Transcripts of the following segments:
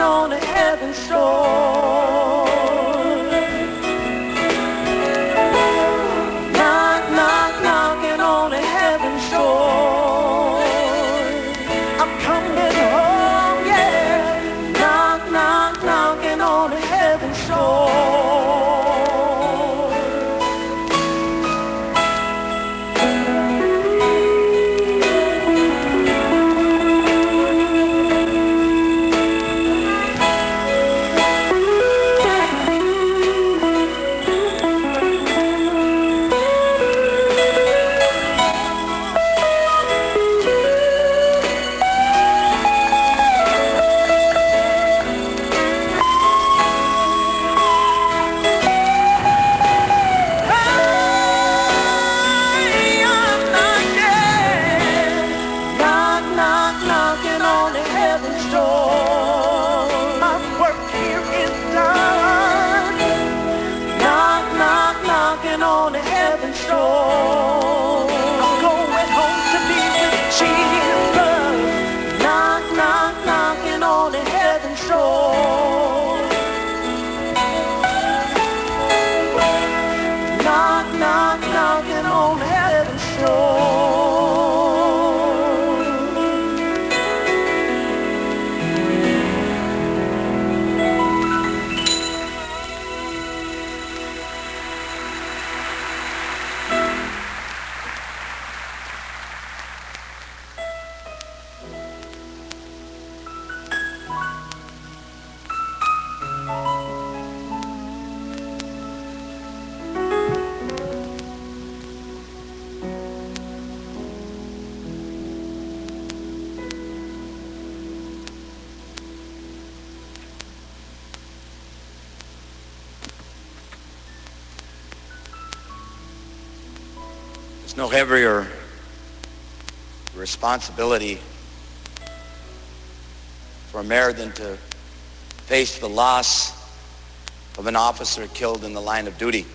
on the heaven's shore. Knock, knock, knocking on the heaven's door. I'm coming home, yeah. Knock, knock, knocking on the heaven's shore. There's no heavier responsibility for a mayor than to face the loss of an officer killed in the line of duty.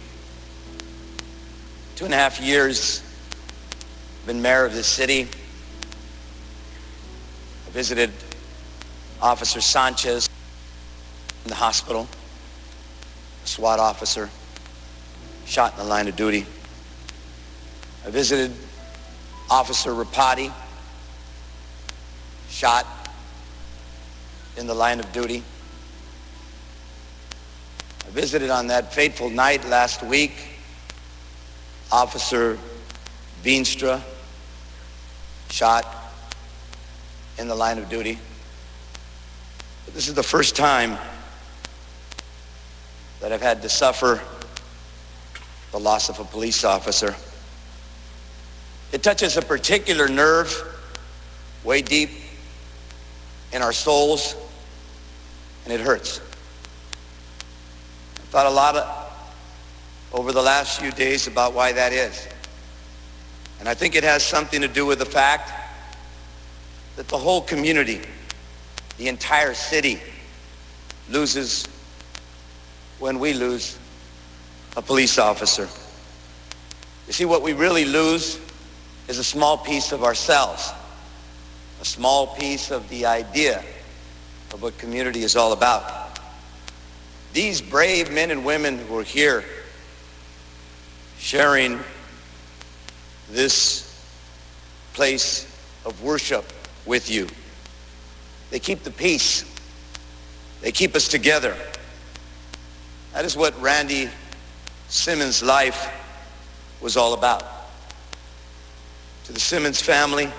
2.5 years I've been mayor of this city. I visited Officer Sanchez in the hospital, a SWAT officer shot in the line of duty. I visited Officer Rapati, shot in the line of duty. I visited on that fateful night last week Officer Veenstra, shot in the line of duty. But this is the first time that I've had to suffer the loss of a police officer. It touches a particular nerve way deep in our souls, and it hurts. I've thought a lot over the last few days about why that is. And I think it has something to do with the fact that the whole community, the entire city, loses when we lose a police officer. You see, what we really lose is a small piece of ourselves, a small piece of the idea of what community is all about. These brave men and women who are here sharing this place of worship with you, they keep the peace. They keep us together. That is what Randy Simmons' life was all about. To the Simmons family,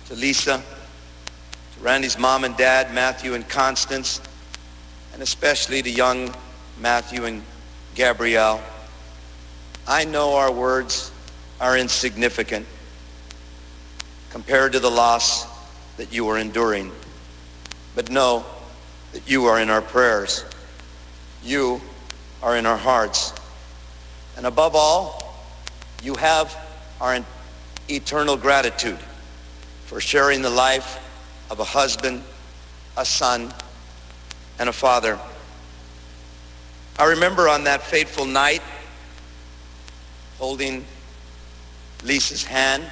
to Lisa, to Randy's mom and dad, Matthew and Constance, and especially to young Matthew and Gabrielle, I know our words are insignificant compared to the loss that you are enduring. But know that you are in our prayers. You are in our hearts. And above all, you have our eternal gratitude for sharing the life of a husband, a son, and a father. I remember on that fateful night holding Lisa's hand.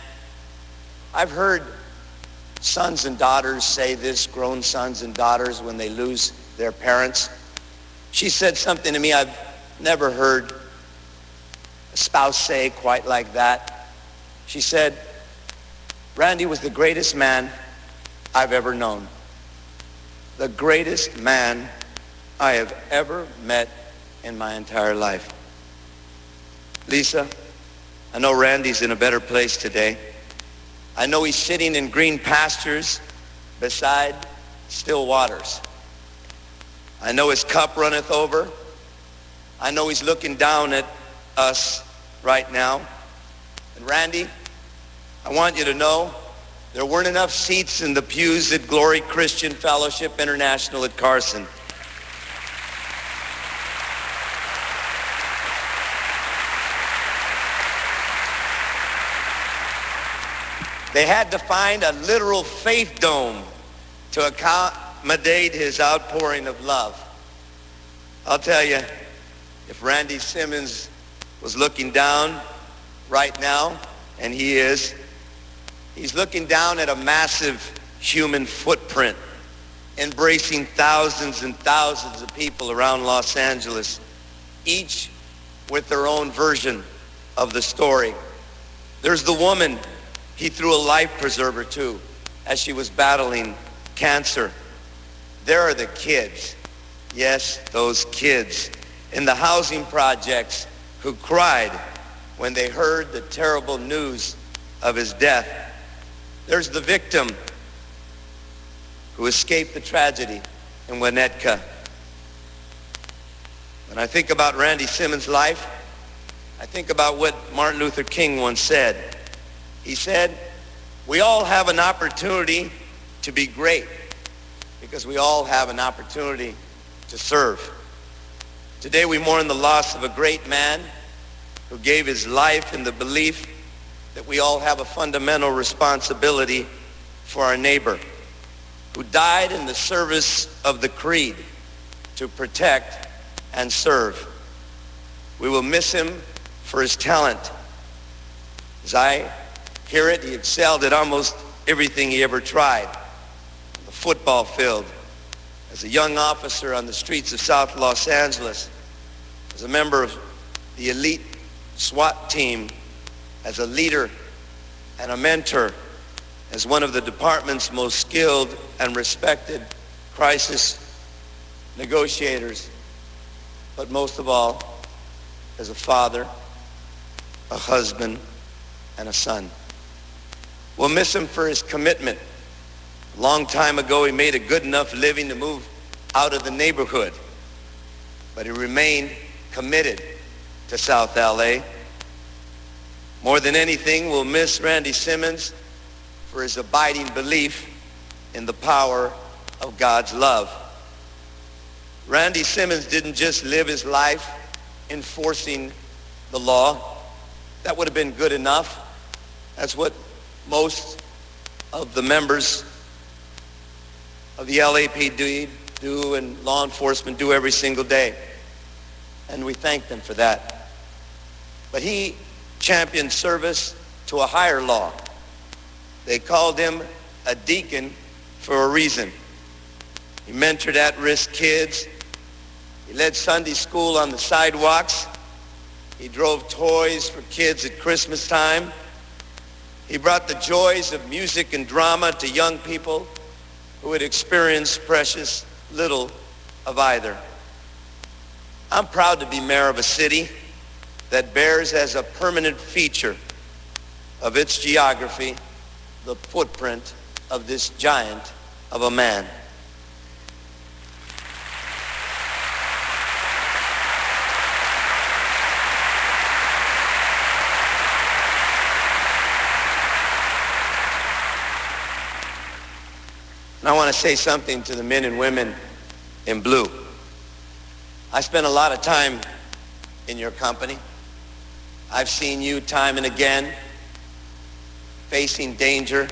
I've heard sons and daughters say this, grown sons and daughters, when they lose their parents. She said something to me I've never heard a spouse say quite like that. She said, "Randy was the greatest man I've ever known. The greatest man I have ever met in my entire life." Lisa, I know Randy's in a better place today. I know he's sitting in green pastures beside still waters. I know his cup runneth over. I know he's looking down at us right now. And Randy, I want you to know there weren't enough seats in the pews at Glory Christian Fellowship International at Carson. They had to find a literal faith dome to accommodate his outpouring of love. I'll tell you, if Randy Simmons was looking down right now, and he is, he's looking down at a massive human footprint, embracing thousands and thousands of people around Los Angeles, each with their own version of the story. There's the woman he threw a life preserver to as she was battling cancer. There are the kids, yes, those kids in the housing projects who cried when they heard the terrible news of his death. There's the victim who escaped the tragedy in Winnetka. When I think about Randy Simmons' life, I think about what Martin Luther King once said. He said, "We all have an opportunity to be great because we all have an opportunity to serve." Today we mourn the loss of a great man who gave his life in the belief that we all have a fundamental responsibility for our neighbor, who died in the service of the creed to protect and serve. We will miss him for his talent. As I hear it, he excelled at almost everything he ever tried. On the football field, as a young officer on the streets of South Los Angeles, as a member of the elite SWAT team, as a leader and a mentor, as one of the department's most skilled and respected crisis negotiators, but most of all, as a father, a husband, and a son. We'll miss him for his commitment. A long time ago, he made a good enough living to move out of the neighborhood, but he remained committed to South LA. More than anything, we'll miss Randy Simmons for his abiding belief in the power of God's love. Randy Simmons didn't just live his life enforcing the law. That would have been good enough. That's what most of the members of the LAPD do and law enforcement do every single day. And we thank them for that. But he championed service to a higher law. They called him a deacon for a reason. He mentored at-risk kids. He led Sunday school on the sidewalks. He drove toys for kids at Christmas time. He brought the joys of music and drama to young people who had experienced precious little of either. I'm proud to be mayor of a city that bears as a permanent feature of its geography the footprint of this giant of a man. And I want to say something to the men and women in blue. I spent a lot of time in your company. I've seen you time and again facing danger,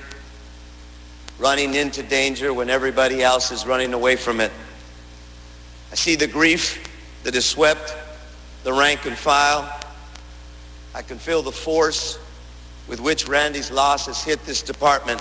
running into danger when everybody else is running away from it. I see the grief that has swept the rank and file. I can feel the force with which Randy's loss has hit this department.